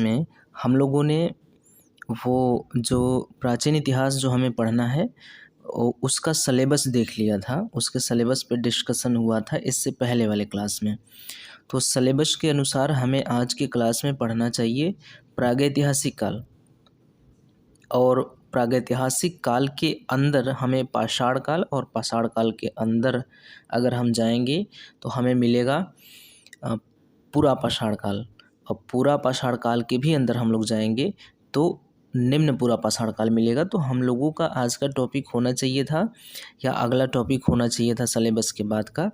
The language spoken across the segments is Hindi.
में हम लोगों ने वो जो प्राचीन इतिहास जो हमें पढ़ना है उसका सिलेबस देख लिया था। उसके सिलेबस पे डिस्कशन हुआ था इससे पहले वाले क्लास में। तो सिलेबस के अनुसार हमें आज की क्लास में पढ़ना चाहिए प्रागैतिहासिक काल, और प्रागैतिहासिक काल के अंदर हमें पाषाण काल, और पाषाण काल के अंदर अगर हम जाएंगे तो हमें मिलेगा पूरा पाषाण काल, और पूरा पाषाण काल के भी अंदर हम लोग जाएंगे तो निम्न पूरा पाषाण काल मिलेगा। तो हम लोगों का आज का टॉपिक होना चाहिए था, या अगला टॉपिक होना चाहिए था सिलेबस के बाद का,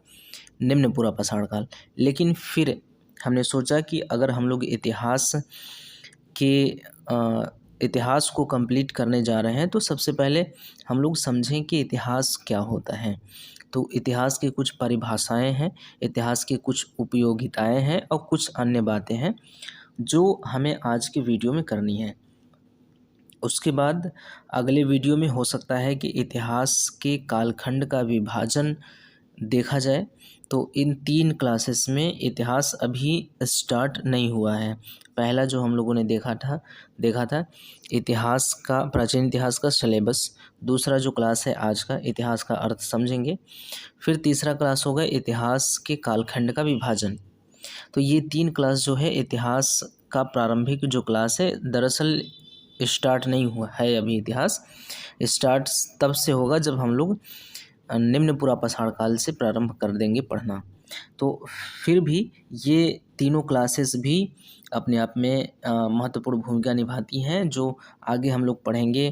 निम्न पूरा पाषाण काल। लेकिन फिर हमने सोचा कि अगर हम लोग इतिहास को कंप्लीट करने जा रहे हैं तो सबसे पहले हम लोग समझें कि इतिहास क्या होता है। तो इतिहास की कुछ परिभाषाएं हैं, इतिहास की कुछ उपयोगिताएं हैं, और कुछ अन्य बातें हैं जो हमें आज के वीडियो में करनी है। उसके बाद अगले वीडियो में हो सकता है कि इतिहास के कालखंड का विभाजन देखा जाए। तो इन 3 क्लासेस में इतिहास अभी स्टार्ट नहीं हुआ है। पहला जो हम लोगों ने देखा था इतिहास का, प्राचीन इतिहास का सिलेबस। दूसरा जो क्लास है आज का, इतिहास का अर्थ समझेंगे। फिर तीसरा क्लास होगा इतिहास के कालखंड का विभाजन। तो ये 3 क्लास जो है इतिहास का प्रारंभिक जो क्लास है, दरअसल स्टार्ट नहीं हुआ है अभी। इतिहास स्टार्ट तब से होगा जब हम लोग निम्न पूरा पाषाण काल से प्रारंभ कर देंगे पढ़ना। तो फिर भी ये तीनों क्लासेस भी अपने आप में महत्वपूर्ण भूमिका निभाती हैं। जो आगे हम लोग पढ़ेंगे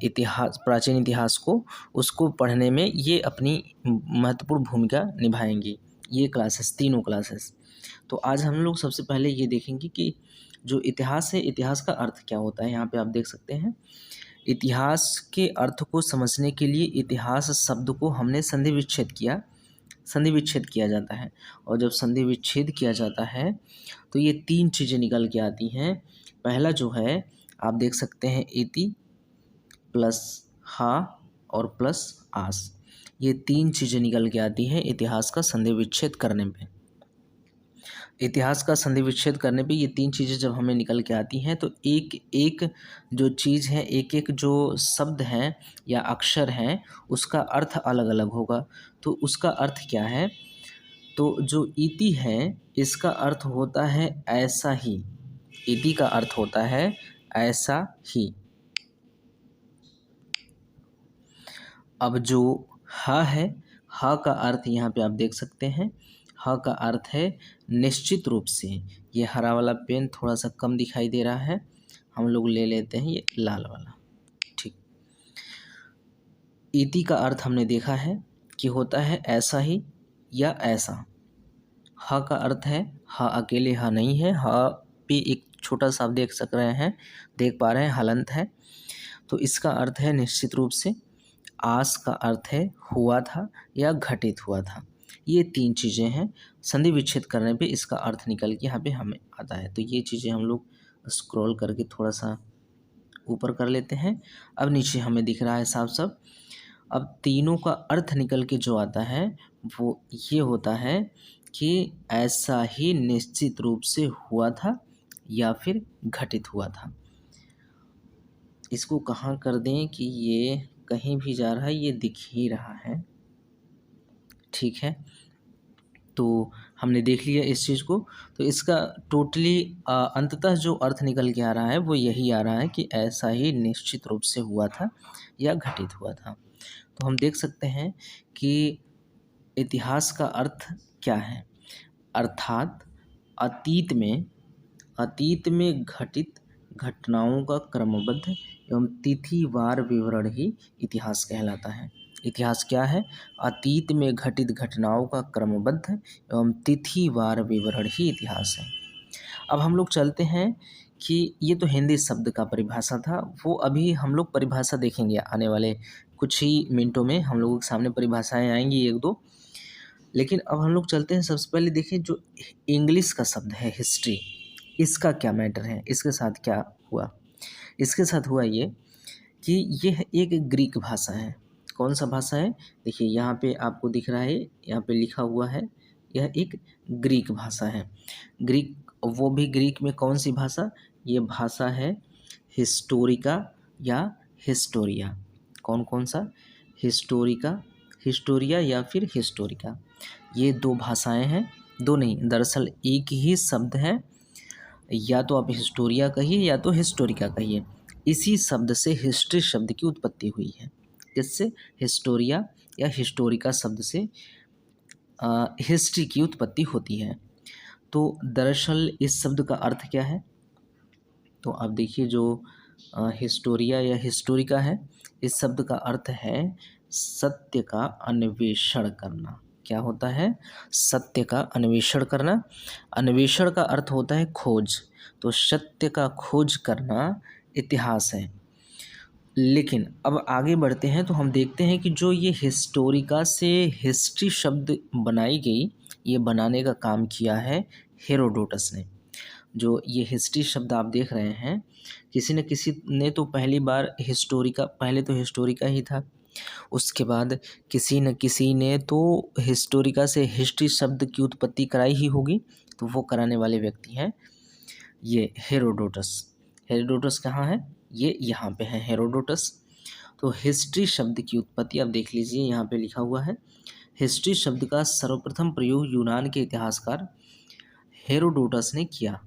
इतिहास, प्राचीन इतिहास को, उसको पढ़ने में ये अपनी महत्वपूर्ण भूमिका निभाएंगी, ये क्लासेस, तीनों क्लासेस। तो आज हम लोग सबसे पहले ये देखेंगे कि जो इतिहास है, इतिहास का अर्थ क्या होता है। यहाँ पे आप देख सकते हैं, इतिहास के अर्थ को समझने के लिए इतिहास शब्द को हमने संधि विच्छेद किया जाता है। और जब संधि विच्छेद किया जाता है तो ये 3 चीज़ें निकल के आती हैं। पहला जो है आप देख सकते हैं, इति प्लस हा और प्लस आस, ये 3 चीज़ें निकल के आती हैं इतिहास का संधि विच्छेद करने पे। इतिहास का संधि विच्छेद करने पे ये 3 चीज़ें जब हमें निकल के आती हैं तो एक एक जो चीज़ है, एक एक जो शब्द हैं या अक्षर हैं, उसका अर्थ अलग अलग होगा। तो उसका अर्थ क्या है, तो जो इति है इसका अर्थ होता है ऐसा ही। इति का अर्थ होता है ऐसा ही। अब जो हा है, हा का अर्थ यहाँ पे आप देख सकते हैं, हा का अर्थ है निश्चित रूप से। ये हरा वाला पेन थोड़ा सा कम दिखाई दे रहा है, हम लोग ले लेते हैं ये लाल वाला, ठीक। इति का अर्थ हमने देखा है कि होता है ऐसा ही या ऐसा। हा का अर्थ है, हा अकेले हा नहीं है, हा पे एक छोटा सा आप देख पा रहे हैं हलंत है, तो इसका अर्थ है निश्चित रूप से। आस का अर्थ है हुआ था या घटित हुआ था। ये 3 चीज़ें हैं, संधि विच्छेद करने पे इसका अर्थ निकल के यहाँ पे हमें आता है। तो ये चीज़ें हम लोग स्क्रॉल करके थोड़ा सा ऊपर कर लेते हैं। अब नीचे हमें दिख रहा है साफ साफ। अब तीनों का अर्थ निकल के जो आता है वो ये होता है कि ऐसा ही निश्चित रूप से हुआ था या फिर घटित हुआ था। इसको कहाँ कर दें कि ये कहीं भी जा रहा है, ये दिख ही रहा है, ठीक है। तो हमने देख लिया इस चीज़ को। तो इसका टोटली अंततः जो अर्थ निकल के आ रहा है वो यही आ रहा है कि ऐसा ही निश्चित रूप से हुआ था या घटित हुआ था। तो हम देख सकते हैं कि इतिहास का अर्थ क्या है, अर्थात अतीत में घटित घटनाओं का क्रमबद्ध एवं तिथिवार विवरण ही इतिहास कहलाता है। इतिहास क्या है, अतीत में घटित घटनाओं का क्रमबद्ध एवं तिथिवार विवरण ही इतिहास है। अब हम लोग चलते हैं कि ये तो हिंदी शब्द का परिभाषा था, वो अभी हम लोग परिभाषा देखेंगे आने वाले कुछ ही मिनटों में। हम लोगों के सामने परिभाषाएं आएंगी 1-2। लेकिन अब हम लोग चलते हैं, सबसे पहले देखिए जो इंग्लिश का शब्द है हिस्ट्री, इसका क्या मैटर है, इसके साथ क्या हुआ। इसके साथ हुआ ये कि यह एक ग्रीक भाषा है। कौन सा भाषा है, देखिए यहाँ पे आपको दिख रहा है, यहाँ पे लिखा हुआ है, यह एक ग्रीक भाषा है। ग्रीक वो भी ग्रीक में कौन सी भाषा? ये भाषा है हिस्टोरिका या हिस्टोरिया। कौन सा? हिस्टोरिका, हिस्टोरिया या फिर हिस्टोरिका। ये दो भाषाएं हैं, दो नहीं दरअसल एक ही शब्द है, या तो आप हिस्टोरिया कहिए या तो हिस्टोरिका कहिए। इसी शब्द से हिस्ट्री शब्द की उत्पत्ति हुई है। किससे? हिस्टोरिया या हिस्टोरिका शब्द से हिस्ट्री की उत्पत्ति होती है। तो दरअसल इस शब्द का अर्थ क्या है? तो आप देखिए जो हिस्टोरिया या हिस्टोरिका है, इस शब्द का अर्थ है सत्य का अन्वेषण करना। क्या होता है? सत्य का अन्वेषण करना। अन्वेषण का अर्थ होता है खोज, तो सत्य का खोज करना इतिहास है। लेकिन अब आगे बढ़ते हैं तो हम देखते हैं कि जो ये हिस्टोरिका से हिस्ट्री शब्द बनाई गई, ये बनाने का काम किया है हेरोडोटस ने। जो ये हिस्ट्री शब्द आप देख रहे हैं, किसी न किसी ने तो पहली बार हिस्टोरिका, पहले तो हिस्टोरिका ही था, उसके बाद किसी न किसी ने तो हिस्टोरिका से हिस्ट्री शब्द की उत्पत्ति कराई ही होगी। तो वो कराने वाले व्यक्ति हैं ये हेरोडोटस। हेरोडोटस कहाँ है? ये यहाँ पे है हेरोडोटस। तो हिस्ट्री शब्द की उत्पत्ति आप देख लीजिए, यहाँ पे लिखा हुआ है। हिस्ट्री शब्द का सर्वप्रथम प्रयोग यूनान के इतिहासकार हेरोडोटस ने किया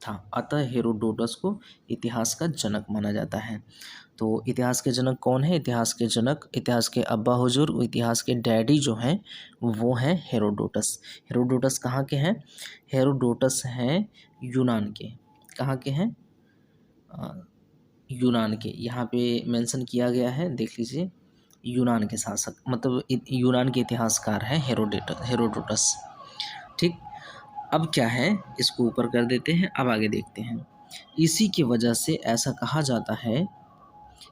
था। अतः हेरोडोटस को इतिहास का जनक माना जाता है। तो इतिहास के जनक कौन है? इतिहास के जनक, इतिहास के अब्बा हुजूर, इतिहास के डैडी जो हैं वो हैं हेरोडोटस। हेरोडोटस कहाँ के हैं? हेरोडोटस हैं यूनान के। कहाँ के हैं? यूनान के। यहाँ पे मेंशन किया गया है, देख लीजिए। यूनान के शासक, मतलब यूनान के इतिहासकार हैं हेरोडोटस। ठीक। अब क्या है, इसको ऊपर कर देते हैं, अब आगे देखते हैं। इसी की वजह से ऐसा कहा जाता है,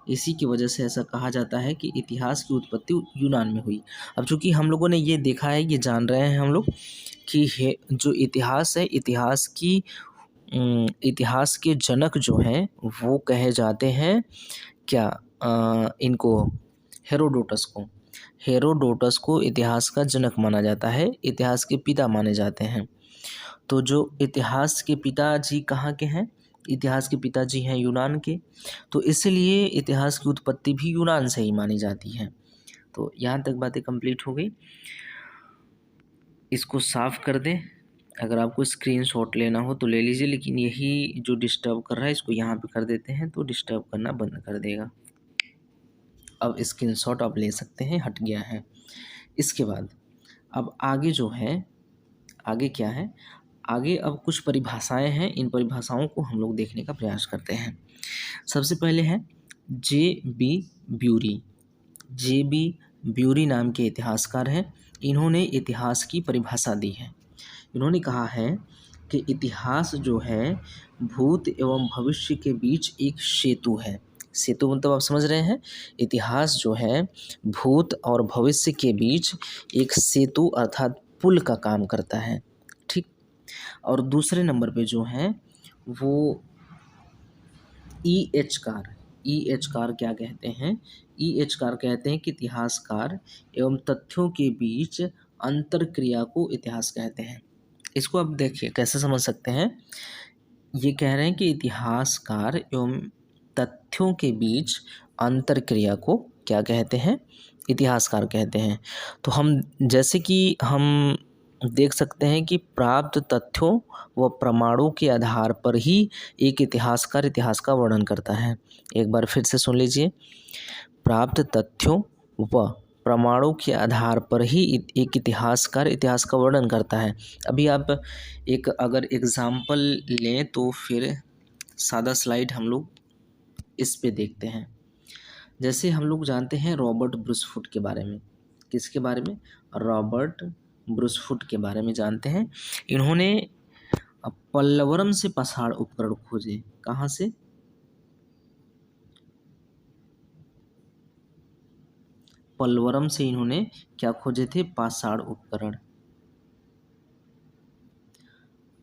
इसी की वजह से ऐसा कहा जाता है कि इतिहास की उत्पत्ति यूनान में हुई। अब चूंकि हम लोगों ने ये देखा है, ये जान रहे हैं हम लोग कि जो इतिहास है, इतिहास के जनक जो हैं वो कहे जाते हैं क्या? इनको हेरोडोटस को। हेरोडोटस को इतिहास का जनक माना जाता है, इतिहास के पिता माने जाते हैं। तो जो इतिहास के पिताजी कहाँ के हैं? इतिहास के पिताजी हैं यूनान के। तो इसलिए इतिहास की उत्पत्ति भी यूनान से ही मानी जाती है। तो यहाँ तक बातें कंप्लीट हो गई। इसको साफ कर दें। अगर आपको स्क्रीनशॉट लेना हो तो ले लीजिए, लेकिन यही जो डिस्टर्ब कर रहा है इसको यहाँ पे कर देते हैं तो डिस्टर्ब करना बंद कर देगा। अब स्क्रीनशॉट आप ले सकते हैं, हट गया है। इसके बाद अब आगे जो है, आगे क्या है? आगे अब कुछ परिभाषाएं हैं, इन परिभाषाओं को हम लोग देखने का प्रयास करते हैं। सबसे पहले है जे.बी. ब्यूरी। जे.बी. ब्यूरी नाम के इतिहासकार हैं। इन्होंने इतिहास की परिभाषा दी है। इन्होंने कहा है कि इतिहास जो है भूत एवं भविष्य के बीच एक सेतु है। सेतु मतलब आप समझ रहे हैं, इतिहास जो है भूत और भविष्य के बीच एक सेतु अर्थात पुल का काम करता है। ठीक। और दूसरे नंबर पे जो है वो ई.एच. कार। ई.एच. कार क्या कहते हैं? ई.एच. कार कहते हैं कि इतिहासकार एवं तथ्यों के बीच अंतर क्रिया को इतिहास कहते हैं। इसको आप देखिए कैसे समझ सकते हैं। ये कह रहे हैं कि इतिहासकार एवं तथ्यों के बीच अंतर क्रिया को क्या कहते हैं? इतिहासकार कहते हैं। तो हम जैसे कि हम देख सकते हैं कि प्राप्त तथ्यों व प्रमाणों के आधार पर ही एक इतिहासकार इतिहास का वर्णन करता है। एक बार फिर से सुन लीजिए। प्राप्त तथ्यों व प्रमाणों के आधार पर ही एक इतिहासकार इतिहास का वर्णन करता है। अभी आप एक अगर एग्जाम्पल लें तो फिर सादा स्लाइड हम लोग इस पे देखते हैं। जैसे हम लोग जानते हैं रॉबर्ट ब्रूसफुट के बारे में। किसके बारे में? रॉबर्ट ब्रूसफुट के बारे में जानते हैं। इन्होंने पल्लवरम से पाषाण उपकरण खोजे। कहाँ से? पल्लवरम से इन्होंने क्या खोजे थे? पाषाण उपकरण।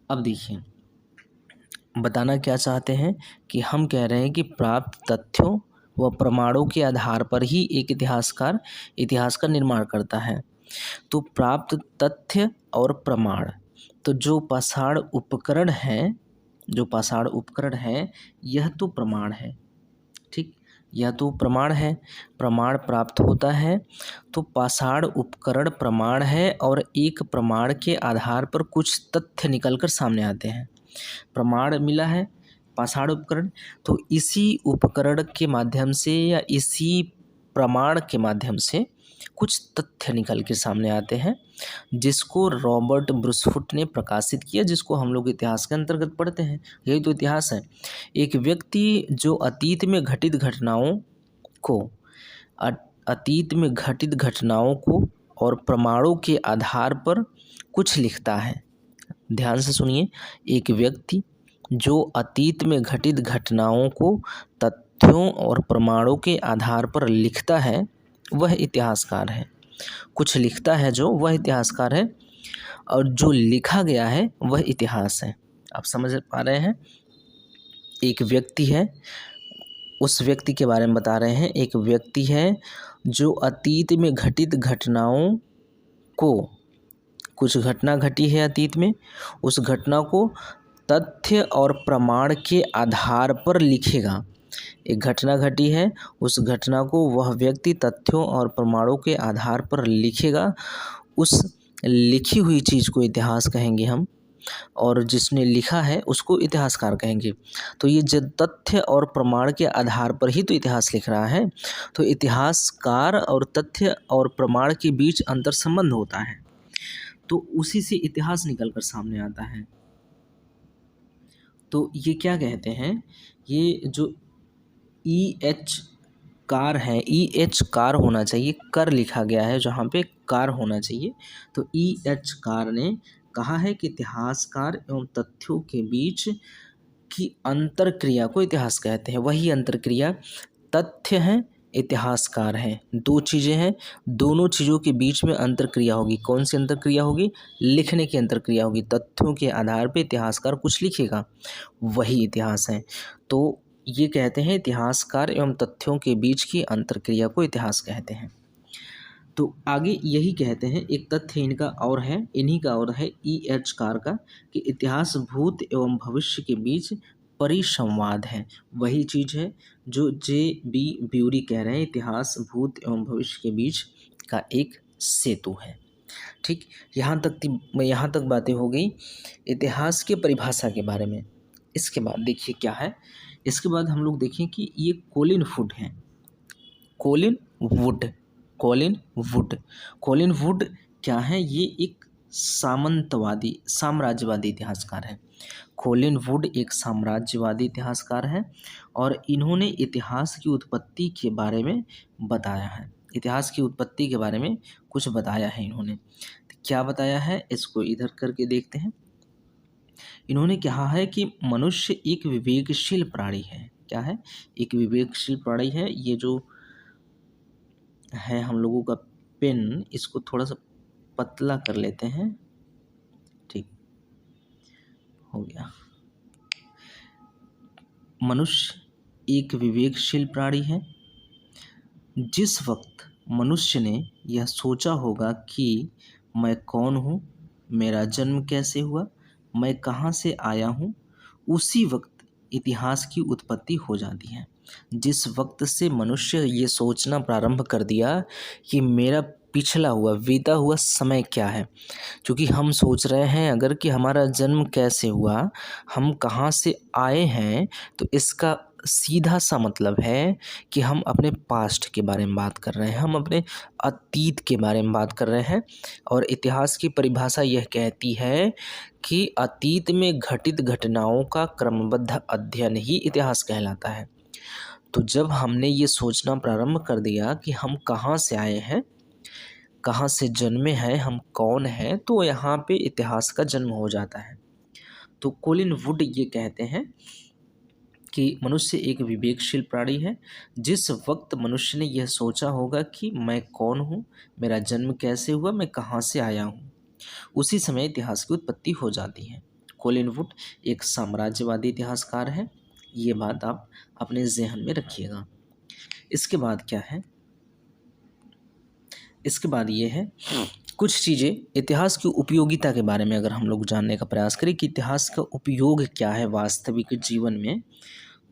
अब देखिए बताना क्या चाहते हैं कि हम कह रहे हैं कि प्राप्त तथ्यों व प्रमाणों के आधार पर ही एक इतिहासकार इतिहास का निर्माण करता है। तो प्राप्त तथ्य और प्रमाण, तो जो पाषाण उपकरण है यह तो प्रमाण है। ठीक, यह तो प्रमाण है, प्रमाण प्राप्त होता है। तो पाषाण उपकरण प्रमाण है और एक प्रमाण के आधार पर कुछ तथ्य निकलकर सामने आते हैं। प्रमाण मिला है पाषाण उपकरण, तो इसी उपकरण के माध्यम से या इसी प्रमाण के माध्यम से कुछ तथ्य निकल के सामने आते हैं, जिसको रॉबर्ट ब्रूसफुट ने प्रकाशित किया, जिसको हम लोग इतिहास के अंतर्गत पढ़ते हैं। यही तो इतिहास है। एक व्यक्ति जो अतीत में घटित घटनाओं को अतीत में घटित घटनाओं को और प्रमाणों के आधार पर कुछ लिखता है। ध्यान से सुनिए, एक व्यक्ति जो अतीत में घटित घटनाओं को तथ्यों और प्रमाणों के आधार पर लिखता है वह इतिहासकार है। कुछ लिखता है जो, वह इतिहासकार है, और जो लिखा गया है वह इतिहास है। आप समझ पा रहे हैं? एक व्यक्ति है, उस व्यक्ति के बारे में बता रहे हैं। एक व्यक्ति है जो अतीत में घटित घटनाओं को, कुछ घटना घटी है अतीत में, उस घटना को तथ्य और प्रमाण के आधार पर लिखेगा। एक घटना घटी है, उस घटना को वह व्यक्ति तथ्यों और प्रमाणों के आधार पर लिखेगा। उस लिखी हुई चीज़ को इतिहास कहेंगे हम, और जिसने लिखा है उसको इतिहासकार कहेंगे। तो ये जो तथ्य और प्रमाण के आधार पर ही तो इतिहास लिख रहा है, तो इतिहासकार और तथ्य और प्रमाण के बीच अंतर संबंध होता है, तो उसी से इतिहास निकलकर सामने आता है। तो ये क्या कहते हैं, ये जो EH कार है, EH कार होना चाहिए, कर लिखा गया है जहाँ पे कार होना चाहिए। तो EH कार ने कहा है कि इतिहासकार एवं तथ्यों के बीच की अंतरक्रिया को इतिहास कहते हैं। वही अंतरक्रिया तथ्य है, इतिहासकार है, दो चीज़ें हैं, दोनों चीज़ों के बीच में अंतरक्रिया होगी। कौन सी अंतरक्रिया होगी? लिखने की अंतरक्रिया होगी। तथ्यों के आधार पे इतिहासकार कुछ लिखेगा, वही इतिहास है। तो ये कहते हैं इतिहासकार एवं तथ्यों के बीच की अंतरक्रिया को इतिहास कहते हैं। तो आगे यही कहते हैं, एक तथ्य इनका और है, इन्हीं का और है EH कार का, कि इतिहास भूत एवं भविष्य के बीच परिसंवाद है। वही चीज़ है जो JB ब्यूरी कह रहे हैं, इतिहास भूत एवं भविष्य के बीच का एक सेतु है। ठीक, यहाँ तक बातें हो गई इतिहास के परिभाषा के बारे में। इसके बाद देखिए क्या है, इसके बाद हम लोग देखें कि ये कोलिन वुड हैं। कोलिन वुड क्या है? ये एक साम्राज्यवादी इतिहासकार है। कोलिन वुड एक साम्राज्यवादी इतिहासकार है और इन्होंने इतिहास की उत्पत्ति के बारे में बताया है। इतिहास की उत्पत्ति के बारे में कुछ बताया है इन्होंने। क्या बताया है, इसको इधर करके देखते हैं। इन्होंने कहा है कि मनुष्य एक विवेकशील प्राणी है। क्या है? एक विवेकशील प्राणी है। ये जो है हम लोगों का पेन, इसको थोड़ा सा पतला कर लेते हैं। ठीक हो गया। मनुष्य एक विवेकशील प्राणी है। जिस वक्त मनुष्य ने यह सोचा होगा कि मैं कौन हूँ, मेरा जन्म कैसे हुआ, मैं कहाँ से आया हूँ, उसी वक्त इतिहास की उत्पत्ति हो जाती है। जिस वक्त से मनुष्य ये सोचना प्रारंभ कर दिया कि मेरा पिछला हुआ, बीता हुआ समय क्या है, क्योंकि हम सोच रहे हैं अगर कि हमारा जन्म कैसे हुआ, हम कहाँ से आए हैं, तो इसका सीधा सा मतलब है कि हम अपने पास्ट के बारे में बात कर रहे हैं, हम अपने अतीत के बारे में बात कर रहे हैं। और इतिहास की परिभाषा यह कहती है कि अतीत में घटित घटनाओं का क्रमबद्ध अध्ययन ही इतिहास कहलाता है। तो जब हमने ये सोचना प्रारंभ कर दिया कि हम कहाँ से आए हैं, कहाँ से जन्मे हैं, हम कौन हैं, तो यहाँ पे इतिहास का जन्म हो जाता है। तो कोलिन वुड ये कहते हैं कि मनुष्य एक विवेकशील प्राणी है। जिस वक्त मनुष्य ने यह सोचा होगा कि मैं कौन हूँ, मेरा जन्म कैसे हुआ, मैं कहाँ से आया हूँ, उसी समय इतिहास की उत्पत्ति हो जाती है। कोलिन वुड एक साम्राज्यवादी इतिहासकार है। ये बात आप अपने ज़हन में रखिएगा। इसके बाद क्या है, इसके बाद ये है कुछ चीज़ें इतिहास की उपयोगिता के बारे में अगर हम लोग जानने का प्रयास करें कि इतिहास का उपयोग क्या है वास्तविक जीवन में,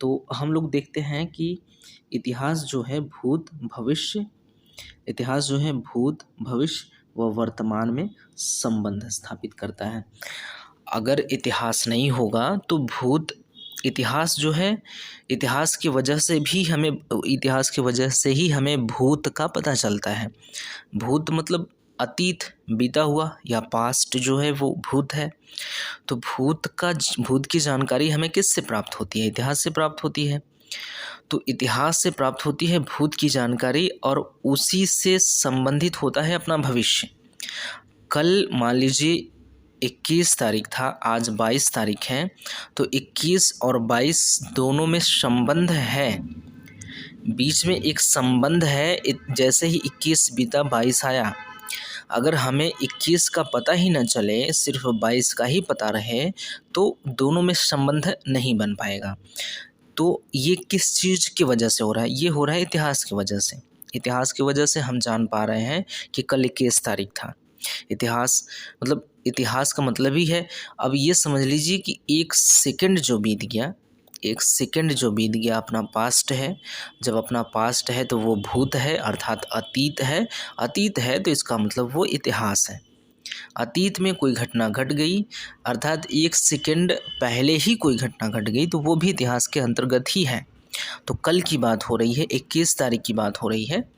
तो हम लोग देखते हैं कि इतिहास जो है भूत, भविष्य व वर्तमान में संबंध स्थापित करता है। अगर इतिहास नहीं होगा तो इतिहास जो है इतिहास की वजह से ही हमें भूत का पता चलता है। भूत मतलब अतीत, बीता हुआ या पास्ट जो है वो भूत है। तो भूत की जानकारी हमें किससे प्राप्त होती है? इतिहास से प्राप्त होती है। तो इतिहास से प्राप्त होती है भूत की जानकारी और उसी से संबंधित होता है अपना भविष्य। कल मान लीजिए 21 तारीख था, आज 22 तारीख है, तो 21 और 22 दोनों में संबंध है, बीच में एक संबंध है। जैसे ही 21 बीता 22 आया, अगर हमें 21 का पता ही न चले, सिर्फ 22 का ही पता रहे, तो दोनों में संबंध नहीं बन पाएगा। तो ये किस चीज़ की वजह से हो रहा है? ये हो रहा है इतिहास की वजह से। इतिहास की वजह से हम जान पा रहे हैं कि कल 21 तारीख था। इतिहास का मतलब ही है, अब ये समझ लीजिए कि एक सेकंड जो बीत गया अपना पास्ट है। जब अपना पास्ट है तो वो भूत है, अर्थात अतीत है। अतीत है तो इसका मतलब वो इतिहास है। अतीत में कोई घटना घट गई, अर्थात एक सेकंड पहले ही कोई घटना घट गई, तो वो भी इतिहास के अंतर्गत ही है। तो कल की बात हो रही है, 21 तारीख की बात हो रही है।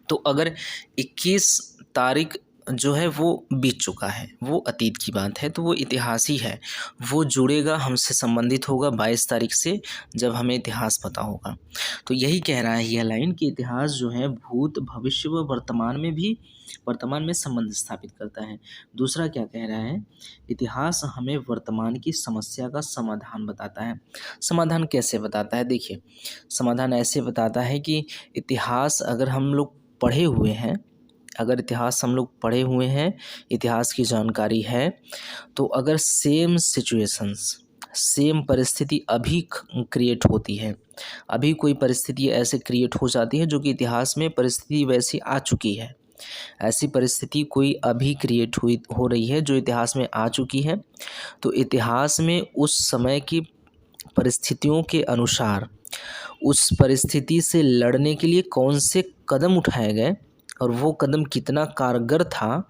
तो अगर 21 तारीख जो है वो बीत चुका है, वो अतीत की बात है, तो वो इतिहास ही है। वो जुड़ेगा, हमसे संबंधित होगा 22 तारीख से, जब हमें इतिहास पता होगा। तो यही कह रहा है यह लाइन कि इतिहास जो है भूत, भविष्य व वर्तमान में संबंध स्थापित करता है। दूसरा क्या कह रहा है? इतिहास हमें वर्तमान की समस्या का समाधान बताता है। समाधान कैसे बताता है? देखिए, समाधान ऐसे बताता है कि इतिहास अगर हम लोग पढ़े हुए हैं, इतिहास की जानकारी है, तो अगर सेम परिस्थिति अभी क्रिएट होती है, अभी कोई परिस्थिति ऐसे क्रिएट हो जाती है जो कि इतिहास में परिस्थिति वैसी आ चुकी है, ऐसी परिस्थिति कोई अभी क्रिएट हो रही है जो इतिहास में आ चुकी है, तो इतिहास में उस समय की परिस्थितियों के अनुसार उस परिस्थिति से लड़ने के लिए कौन से कदम उठाए गए और वो कदम कितना कारगर था,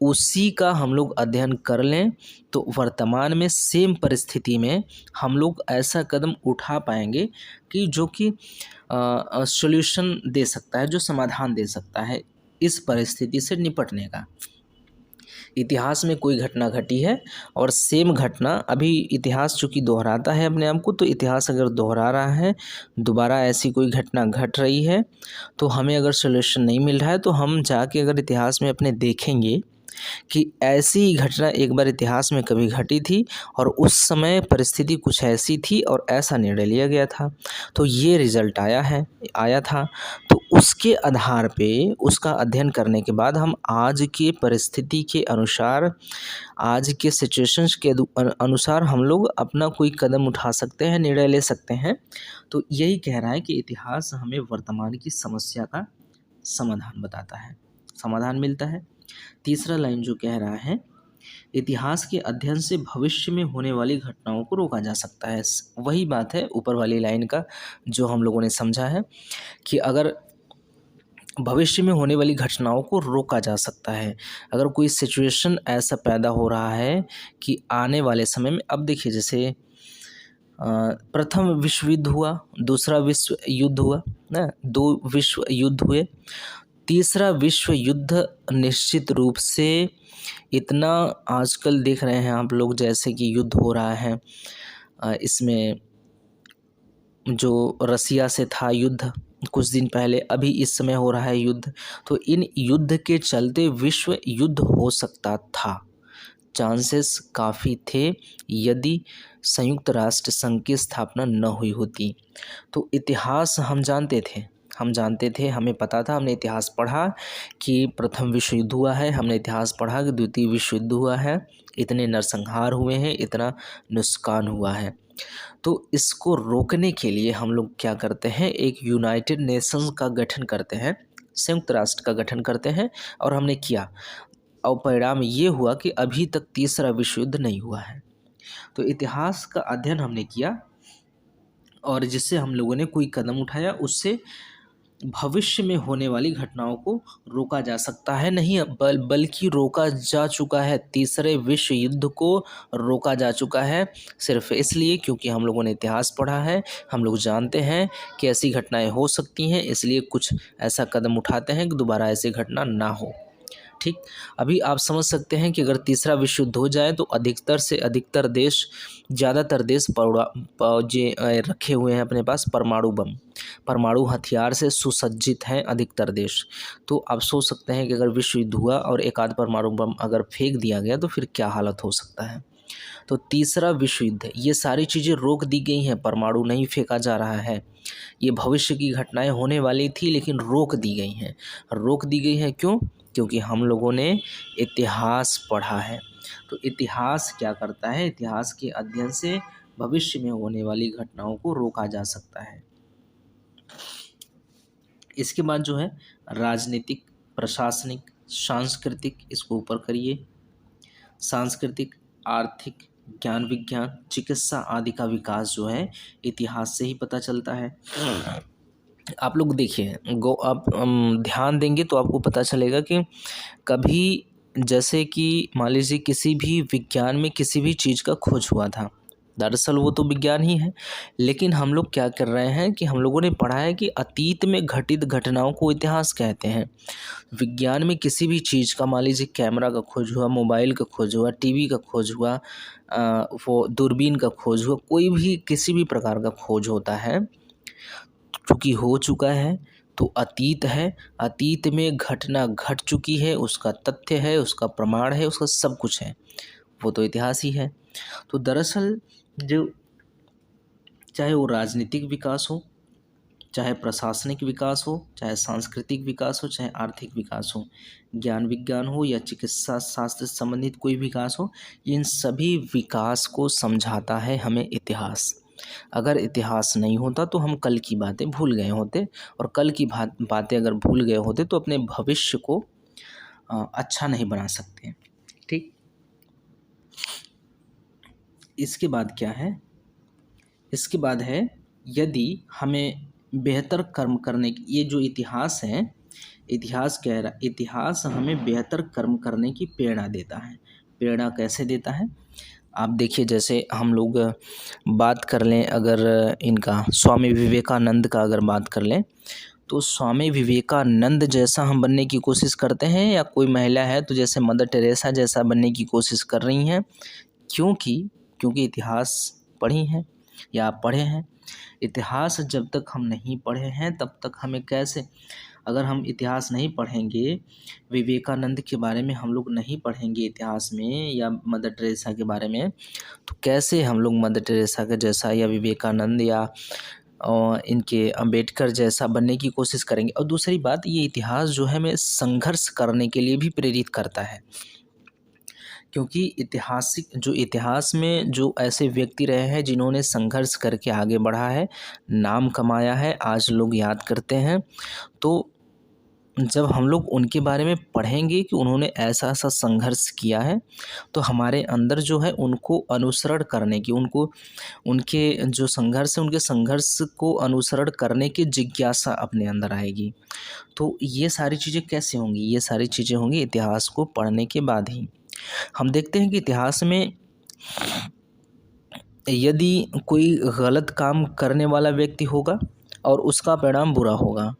उसी का हम लोग अध्ययन कर लें, तो वर्तमान में सेम परिस्थिति में हम लोग ऐसा कदम उठा पाएंगे कि जो कि सॉल्यूशन दे सकता है, जो समाधान दे सकता है इस परिस्थिति से निपटने का। इतिहास में कोई घटना घटी है और सेम घटना अभी इतिहास चूँकि दोहराता है अपने आप को, तो इतिहास अगर दोहरा रहा है, दोबारा ऐसी कोई घटना घट रही है, तो हमें अगर सॉल्यूशन नहीं मिल रहा है, तो हम जाके अगर इतिहास में अपने देखेंगे कि ऐसी ही घटना एक बार इतिहास में कभी घटी थी और उस समय परिस्थिति कुछ ऐसी थी और ऐसा निर्णय लिया गया था, तो ये रिज़ल्ट आया था। तो उसके आधार पे, उसका अध्ययन करने के बाद हम आज की परिस्थिति के अनुसार, आज के सिचुएशंस के अनुसार हम लोग अपना कोई कदम उठा सकते हैं, निर्णय ले सकते हैं। तो यही कह रहा है कि इतिहास हमें वर्तमान की समस्या का समाधान बताता है, समाधान मिलता है। तीसरा लाइन जो कह रहा है, इतिहास के अध्ययन से भविष्य में होने वाली घटनाओं को रोका जा सकता है। वही बात है ऊपर वाली लाइन का जो हम लोगों ने समझा है कि अगर भविष्य में होने वाली घटनाओं को रोका जा सकता है, अगर कोई सिचुएशन ऐसा पैदा हो रहा है कि आने वाले समय में, अब देखिए जैसे प्रथम विश्व युद्ध हुआ, दूसरा विश्व युद्ध हुआ ना, 2 विश्व युद्ध हुए, तीसरा विश्व युद्ध निश्चित रूप से इतना आजकल देख रहे हैं आप लोग, जैसे कि युद्ध हो रहा है, इसमें जो रसिया से था युद्ध कुछ दिन पहले, अभी इस समय हो रहा है युद्ध, तो इन युद्ध के चलते विश्व युद्ध हो सकता था, चांसेस काफ़ी थे यदि संयुक्त राष्ट्र संघ की स्थापना न हुई होती। तो इतिहास हम जानते थे, हमें पता था, हमने इतिहास पढ़ा कि प्रथम विश्व युद्ध हुआ है, हमने इतिहास पढ़ा कि द्वितीय विश्व युद्ध हुआ है, इतने नरसंहार हुए हैं, इतना नुकसान हुआ है। तो इसको रोकने के लिए हम लोग क्या करते हैं, एक यूनाइटेड नेशंस का गठन करते हैं, संयुक्त राष्ट्र का गठन करते हैं, और हमने किया। और परिणाम ये हुआ कि अभी तक तीसरा विश्व युद्ध नहीं हुआ है। तो इतिहास का अध्ययन हमने किया और जिससे हम लोगों ने कोई कदम उठाया, उससे भविष्य में होने वाली घटनाओं को रोका जा सकता है, नहीं बल्कि रोका जा चुका है। तीसरे विश्व युद्ध को रोका जा चुका है, सिर्फ इसलिए क्योंकि हम लोगों ने इतिहास पढ़ा है। हम लोग जानते हैं कि ऐसी घटनाएं हो सकती हैं, इसलिए कुछ ऐसा कदम उठाते हैं कि दोबारा ऐसी घटना ना हो। ठीक, अभी आप समझ सकते हैं कि अगर तीसरा विश्व युद्ध हो जाए तो अधिकतर से अधिकतर देश, ज़्यादातर देश रखे हुए हैं अपने पास परमाणु बम, परमाणु हथियार से सुसज्जित हैं अधिकतर देश। तो आप सोच सकते हैं कि अगर विश्व युद्ध हुआ और एक आध परमाणु बम अगर फेंक दिया गया तो फिर क्या हालत हो सकता है। तो तीसरा विश्व युद्ध, ये सारी चीज़ें रोक दी गई हैं, परमाणु नहीं फेंका जा रहा है। ये भविष्य की घटनाएं होने वाली थी लेकिन रोक दी गई हैं। रोक दी गई हैं क्यों? क्योंकि हम लोगों ने इतिहास पढ़ा है। तो इतिहास क्या करता है? इतिहास के अध्ययन से भविष्य में होने वाली घटनाओं को रोका जा सकता है। इसके बाद जो है राजनीतिक, प्रशासनिक, सांस्कृतिक, इसको ऊपर करिए, सांस्कृतिक, आर्थिक, ज्ञान विज्ञान, चिकित्सा आदि का विकास जो है इतिहास से ही पता चलता है। आप लोग देखिए, आप ध्यान देंगे तो आपको पता चलेगा कि कभी जैसे कि मान लीजिए किसी भी विज्ञान में किसी भी चीज़ का खोज हुआ था, दरअसल वो तो विज्ञान ही है, लेकिन हम लोग क्या कर रहे हैं कि हम लोगों ने पढ़ा है कि अतीत में घटित घटनाओं को इतिहास कहते हैं। विज्ञान में किसी भी चीज़ का, मान लीजिए कैमरा का खोज हुआ, मोबाइल का खोज हुआ, टीवी का खोज हुआ, वो दूरबीन का खोज हुआ, कोई भी किसी भी प्रकार का खोज होता है चूँकि हो चुका है तो अतीत है। अतीत में घटना घट चुकी है, उसका तथ्य है, उसका प्रमाण है, उसका सब कुछ है, वो तो इतिहास ही है। तो दरअसल जो, चाहे वो राजनीतिक विकास हो, चाहे प्रशासनिक विकास हो, चाहे सांस्कृतिक विकास हो, चाहे आर्थिक विकास हो, ज्ञान विज्ञान हो या चिकित्सा शास्त्र से संबंधित कोई विकास हो, इन सभी विकास को समझाता है हमें इतिहास। अगर इतिहास नहीं होता तो हम कल की बातें भूल गए होते, और कल की बातें अगर भूल गए होते तो अपने भविष्य को अच्छा नहीं बना सकते। ठीक, इसके बाद क्या है? इसके बाद है, यदि हमें बेहतर कर्म करने की, ये जो इतिहास है, इतिहास कह रहा, इतिहास हमें बेहतर कर्म करने की प्रेरणा देता है। प्रेरणा कैसे देता है? आप देखिए, जैसे हम लोग बात कर लें अगर इनका, स्वामी विवेकानंद का अगर बात कर लें, तो स्वामी विवेकानंद जैसा हम बनने की कोशिश करते हैं, या कोई महिला है तो जैसे मदर टेरेसा जैसा बनने की कोशिश कर रही हैं। क्योंकि इतिहास पढ़ी हैं या आप पढ़े हैं। इतिहास जब तक हम नहीं पढ़े हैं तब तक हमें कैसे, अगर हम इतिहास नहीं पढ़ेंगे, विवेकानंद के बारे में हम लोग नहीं पढ़ेंगे इतिहास में, या मदर टेरेसा के बारे में, तो कैसे हम लोग मदर टेरेसा के जैसा या विवेकानंद या इनके अंबेडकर जैसा बनने की कोशिश करेंगे। और दूसरी बात, ये इतिहास जो है हमें संघर्ष करने के लिए भी प्रेरित करता है, क्योंकि इतिहास में जो ऐसे व्यक्ति रहे हैं जिन्होंने संघर्ष करके आगे बढ़ा है, नाम कमाया है, आज लोग याद करते हैं। तो जब हम लोग उनके बारे में पढ़ेंगे कि उन्होंने ऐसा ऐसा संघर्ष किया है, तो हमारे अंदर जो है उनको अनुसरण करने की, उनके जो संघर्ष है, उनके संघर्ष को अनुसरण करने की जिज्ञासा अपने अंदर आएगी। तो ये सारी चीज़ें कैसे होंगी? ये सारी चीज़ें होंगी इतिहास को पढ़ने के बाद ही। हम देखते हैं कि इतिहास में यदि कोई गलत काम करने वाला व्यक्ति होगा और उसका परिणाम बुरा होगा,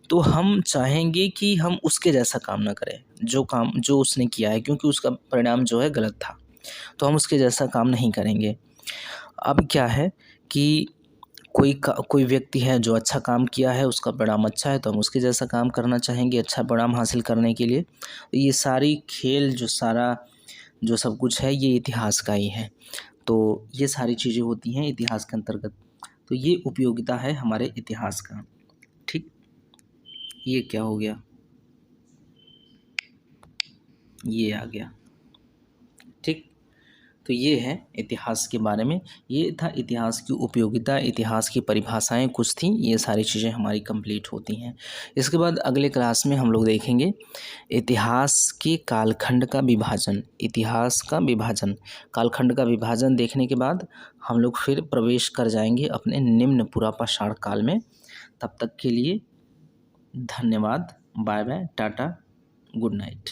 तो हम चाहेंगे कि हम उसके जैसा काम ना करें, जो काम जो उसने किया है, क्योंकि उसका परिणाम जो है गलत था, तो हम उसके जैसा काम नहीं करेंगे। अब क्या है कि कोई व्यक्ति है जो अच्छा काम किया है, उसका परिणाम अच्छा है, तो हम उसके जैसा काम करना चाहेंगे अच्छा परिणाम हासिल करने के लिए। तो ये सारी खेल, जो सब कुछ है, ये इतिहास का ही है। तो ये सारी चीज़ें होती हैं इतिहास के अंतर्गत। तो ये उपयोगिता है हमारे इतिहास का। ठीक, ये क्या हो गया? ये आ गया। ठीक, तो ये है इतिहास के बारे में, ये था इतिहास की उपयोगिता, इतिहास की परिभाषाएं कुछ थीं, ये सारी चीज़ें हमारी कंप्लीट होती हैं। इसके बाद अगले क्लास में हम लोग देखेंगे इतिहास के कालखंड का विभाजन, इतिहास का विभाजन, कालखंड का विभाजन देखने के बाद हम लोग फिर प्रवेश कर जाएंगे अपने निम्न पुरापाषाण काल में। तब तक के लिए धन्यवाद, bye bye, tata, good night.